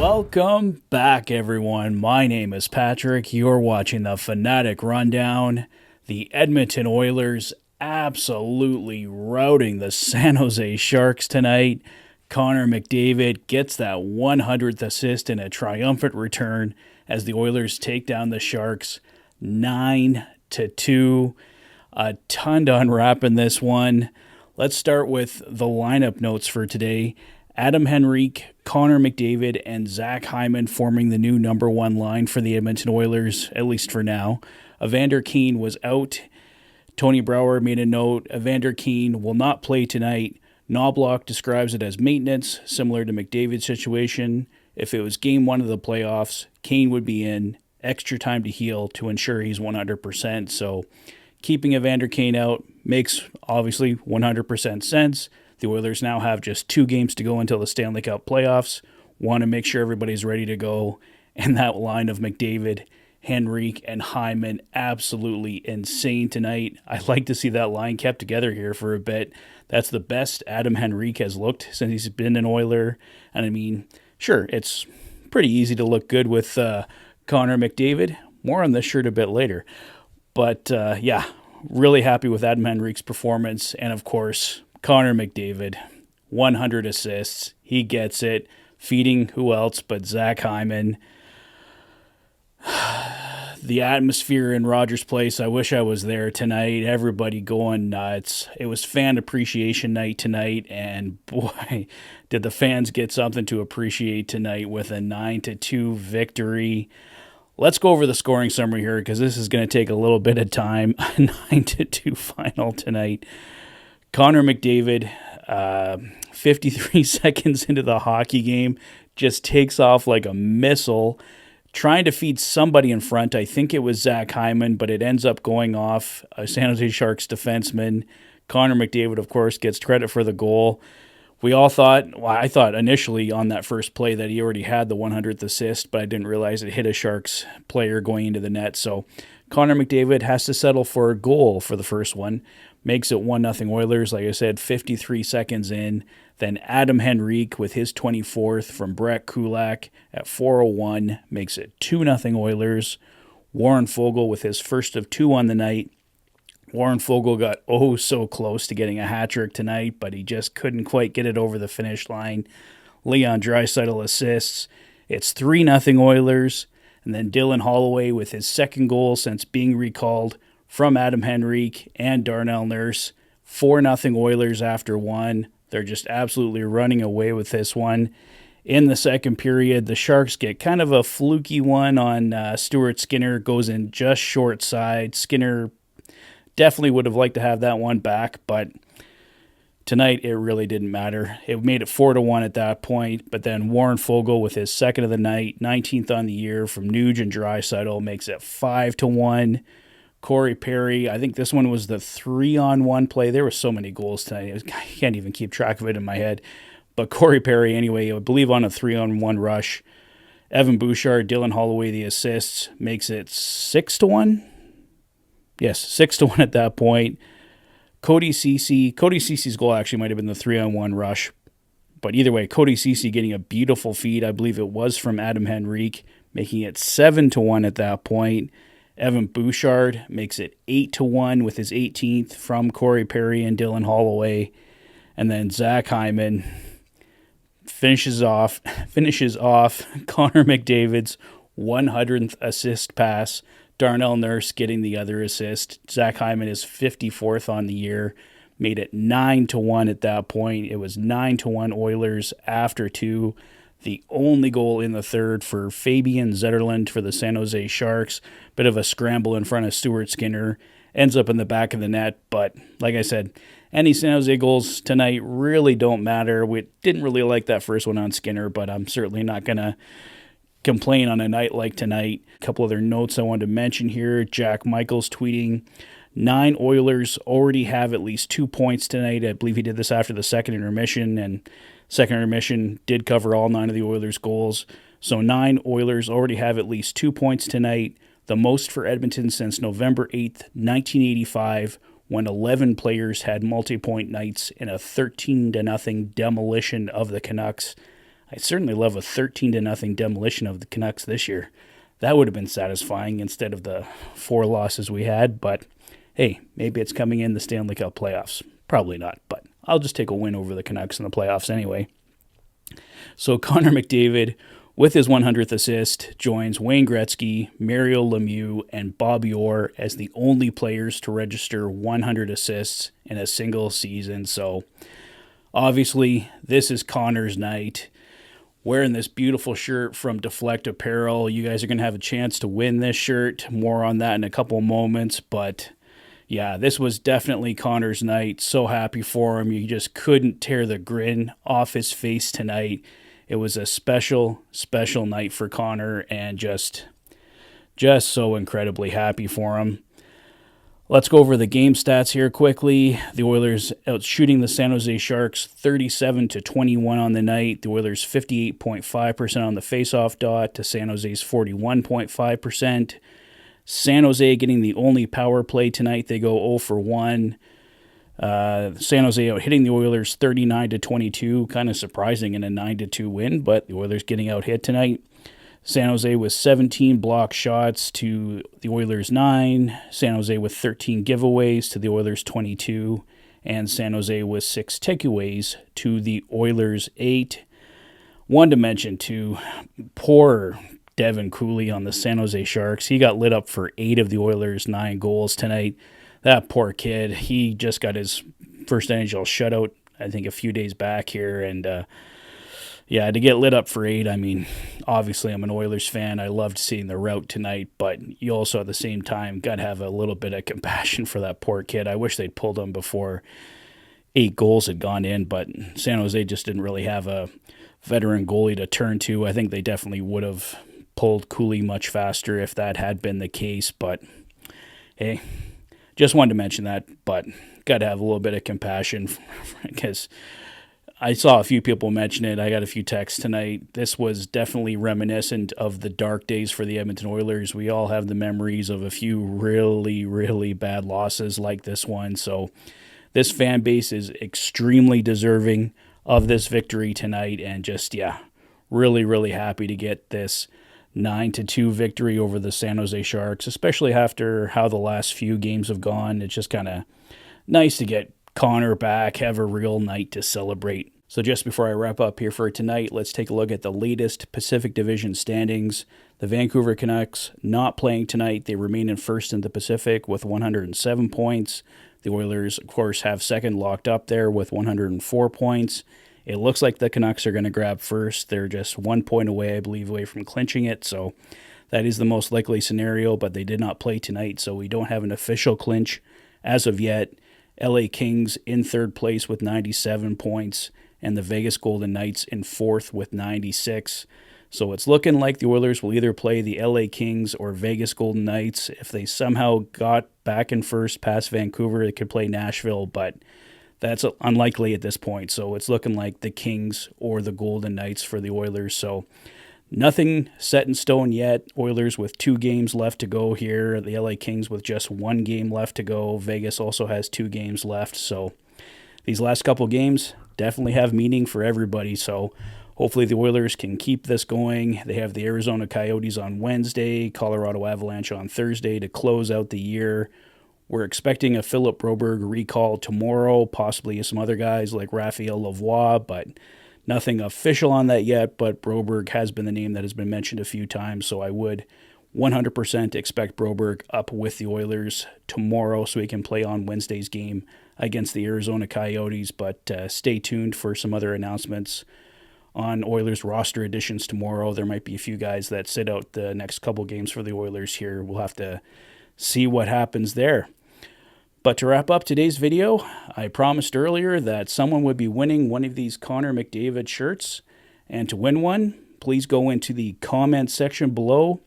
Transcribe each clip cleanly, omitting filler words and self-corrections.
Welcome back, everyone. My name is Patrick. You're watching the Fanatic Rundown. The Edmonton Oilers absolutely routing the San Jose Sharks tonight. Connor McDavid gets that 100th assist in a triumphant return as the Oilers take down the Sharks 9-2. A ton to unwrap in this one. Let's start with the lineup notes for today. Adam Henrique, Connor McDavid, and Zach Hyman forming the new number one line for the Edmonton Oilers, at least for now. Evander Kane was out. Tony Brouwer made a note. Evander Kane will not play tonight. Knobloch describes it as maintenance, similar to McDavid's situation. If it was game one of the playoffs, Kane would be in. Extra time to heal to ensure he's 100%. So keeping Evander Kane out makes, obviously, 100% sense. The Oilers now have just 2 games to go until the Stanley Cup playoffs. Want to make sure everybody's ready to go. And that line of McDavid, Henrique, and Hyman, absolutely insane tonight. I'd like to see that line kept together here for a bit. That's the best Adam Henrique has looked since he's been an Oiler. And I mean, sure, it's pretty easy to look good with Connor McDavid. More on this shirt a bit later. But yeah, really happy with Adam Henrique's performance. And of course, Connor McDavid, 100 assists. He gets it. Feeding who else but Zach Hyman. The atmosphere in Rogers Place, I wish I was there tonight. Everybody going nuts. It was fan appreciation night tonight, and boy, did the fans get something to appreciate tonight with a 9-2 victory. Let's go over the scoring summary here because this is going to take a little bit of time. 9-2 final tonight. Connor McDavid, 53 seconds into the hockey game, just takes off like a missile, trying to feed somebody in front. I think it was Zach Hyman, but it ends up going off a San Jose Sharks defenseman. Connor McDavid, of course, gets credit for the goal. We all thought, well, I thought initially on that first play that he already had the 100th assist, but I didn't realize it hit a Sharks player going into the net. So Connor McDavid has to settle for a goal for the first one. Makes it 1-0 Oilers, like I said, 53 seconds in. Then Adam Henrique with his 24th from Brett Kulak at 4:01 makes it 2-0 Oilers. Warren Foegele with his first of 2 on the night. Warren Foegele got so close to getting a hat trick tonight, but he just couldn't quite get it over the finish line. Leon Draisaitl assists. It's 3-0 Oilers. And then Dylan Holloway with his second goal since being recalled from Adam Henrique and Darnell Nurse. 4-0 Oilers after 1. They're just absolutely running away with this one. In the second period, the Sharks get kind of a fluky one on Stuart Skinner. Goes in just short side. Skinner definitely would have liked to have that one back, but tonight it really didn't matter. It made it 4-1 at that point, but then Warren Foegele with his second of the night, 19th on the year from Nuge and Draisaitl, makes it 5-1. Corey Perry, I think this one was the 3-on-1 play. There were so many goals tonight. I can't even keep track of it in my head. But Corey Perry, anyway, I believe on a 3-on-1 rush. Evan Bouchard, Dylan Holloway, the assists, makes it 6-1. Yes, 6-1 at that point. Cody Cece's goal actually might have been the 3-on-1 rush. But either way, Cody Cece getting a beautiful feed. I believe it was from Adam Henrique, making it 7-1 at that point. Evan Bouchard makes it 8-1 with his 18th from Corey Perry and Dylan Holloway. And then Zach Hyman finishes off Connor McDavid's 100th assist pass. Darnell Nurse getting the other assist. Zach Hyman is 54th on the year. Made it 9-1 at that point. It was 9-1 Oilers after 2. The only goal in the third for Fabian Zetterlund for the San Jose Sharks. Bit of a scramble in front of Stuart Skinner. Ends up in the back of the net. But like I said, any San Jose goals tonight really don't matter. We didn't really like that first one on Skinner, but I'm certainly not going to complain on a night like tonight. A couple other notes I wanted to mention here. Jack Michaels tweeting, 9 Oilers already have at least 2 points tonight. I believe he did this after the second intermission, and second intermission did cover all 9 of the Oilers' goals. So 9 Oilers already have at least 2 points tonight, the most for Edmonton since November 8th, 1985, when 11 players had multi-point nights in a 13-0 demolition of the Canucks. I certainly love a 13-0 demolition of the Canucks this year. That would have been satisfying instead of the 4 losses we had, but hey, maybe it's coming in the Stanley Cup playoffs. Probably not, but I'll just take a win over the Canucks in the playoffs anyway. So Connor McDavid, with his 100th assist, joins Wayne Gretzky, Mario Lemieux, and Bobby Orr as the only players to register 100 assists in a single season. So obviously, this is Connor's night. Wearing this beautiful shirt from Deflect Apparel. You guys are going to have a chance to win this shirt. More on that in a couple of moments. But yeah, this was definitely Connor's night. So happy for him. You just couldn't tear the grin off his face tonight. It was a special, special night for Connor, and just so incredibly happy for him. Let's go over the game stats here quickly. The Oilers out shooting the San Jose Sharks 37-21 on the night. The Oilers 58.5% on the faceoff dot to San Jose's 41.5%. San Jose getting the only power play tonight. They go 0 for 1. San Jose out hitting the Oilers 39-22. Kind of surprising in a 9-2 win, but the Oilers getting out hit tonight. San Jose with 17 block shots to the Oilers 9. San Jose with 13 giveaways to the Oilers 22. And San Jose with 6 takeaways to the Oilers 8. One to mention too, poor Devin Cooley on the San Jose Sharks. He got lit up for 8 of the Oilers' 9 goals tonight. That poor kid. He just got his first NHL shutout, I think, a few days back here, and yeah, to get lit up for 8, I mean, obviously I'm an Oilers fan. I loved seeing the Rout tonight, but you also at the same time got to have a little bit of compassion for that poor kid. I wish they'd pulled him before 8 goals had gone in, but San Jose just didn't really have a veteran goalie to turn to. I think they definitely would have pulled Cooley much faster if that had been the case, but hey, just wanted to mention that, but got to have a little bit of compassion because I saw a few people mention it. I got a few texts tonight. This was definitely reminiscent of the dark days for the Edmonton Oilers. We all have the memories of a few really, really bad losses like this one. So this fan base is extremely deserving of this victory tonight. And just, yeah, really, really happy to get this 9-2 victory over the San Jose Sharks, especially after how the last few games have gone. It's just kind of nice to get Connor back, have a real night to celebrate. So just before I wrap up here for tonight, let's take a look at the latest Pacific Division standings. The Vancouver Canucks not playing tonight. They remain in first in the Pacific with 107 points. The Oilers, of course, have second locked up there with 104 points. It looks like the Canucks are going to grab first. They're just 1 point away, I believe, away from clinching it. So that is the most likely scenario, but they did not play tonight, so we don't have an official clinch as of yet. LA Kings in third place with 97 points, and the Vegas Golden Knights in fourth with 96. So it's looking like the Oilers will either play the LA Kings or Vegas Golden Knights. If they somehow got back in first past Vancouver, they could play Nashville, but that's unlikely at this point. So it's looking like the Kings or the Golden Knights for the Oilers. So nothing set in stone yet. Oilers with 2 games left to go here. The LA Kings with just 1 game left to go. Vegas also has 2 games left. So these last couple games definitely have meaning for everybody. So hopefully the Oilers can keep this going. They have the Arizona Coyotes on Wednesday, Colorado Avalanche on Thursday to close out the year. We're expecting a Philip Broberg recall tomorrow, possibly some other guys like Raphael Lavoie, but nothing official on that yet. But Broberg has been the name that has been mentioned a few times, so I would 100% expect Broberg up with the Oilers tomorrow so he can play on Wednesday's game against the Arizona Coyotes. But stay tuned for some other announcements on Oilers roster additions tomorrow. There might be a few guys that sit out the next couple games for the Oilers here. We'll have to see what happens there. But to wrap up today's video, I promised earlier that someone would be winning one of these Connor McDavid shirts. And to win one, please go into the comment section below.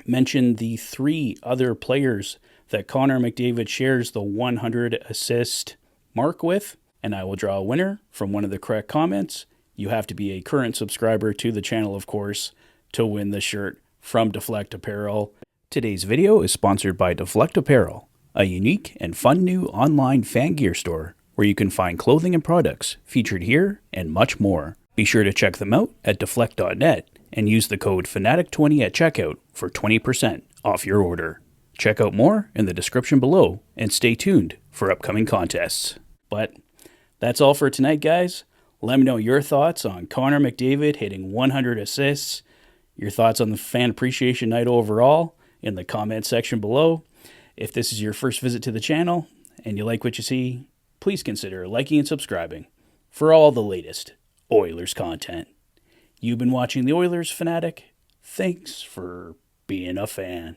Mention the 3 other players that Connor McDavid shares the 100 assist mark with, and I will draw a winner from one of the correct comments. You have to be a current subscriber to the channel, of course, to win the shirt from Deflect Apparel. Today's video is sponsored by Deflect Apparel, a unique and fun new online fan gear store where you can find clothing and products featured here and much more. Be sure to check them out at deflect.net and use the code FANATIC20 at checkout for 20% off your order. Check out more in the description below and stay tuned for upcoming contests. But that's all for tonight, guys. Let me know your thoughts on Connor McDavid hitting 100 assists, your thoughts on the Fan Appreciation Night overall in the comment section below. If this is your first visit to the channel and you like what you see, please consider liking and subscribing for all the latest Oilers content. You've been watching the Oilers Fanatic. Thanks for being a fan.